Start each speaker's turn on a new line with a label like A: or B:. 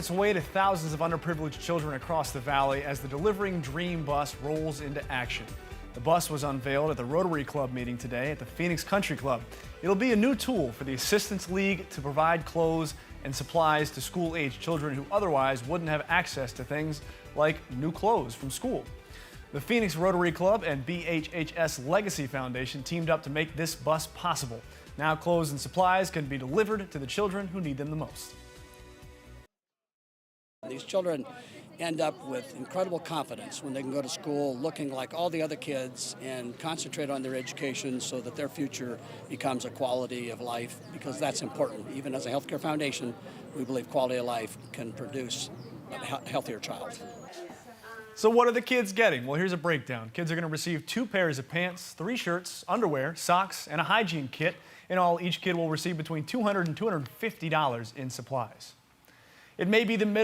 A: Its way to thousands of underprivileged children across the valley as the Delivering Dream bus rolls into action. The bus was unveiled at the Rotary Club meeting today at the Phoenix Country Club. It'll be a new tool for the Assistance League to provide clothes and supplies to school-age children who otherwise wouldn't have access to things like new clothes from school. The Phoenix Rotary Club and BHHS Legacy Foundation teamed up to make this bus possible. Now clothes and supplies can be delivered to the children who need them the most.
B: These children end up with incredible confidence when they can go to school looking like all the other kids and concentrate on their education so that their future becomes a quality of life, because that's important. Even as a healthcare foundation, we believe quality of life can produce a healthier child.
A: So what are the kids getting? Well, here's a breakdown. Kids are going to receive 2 pairs of pants, 3 shirts, underwear, socks, and a hygiene kit. In all, each kid will receive between $200 and $250 in supplies. It may be the middle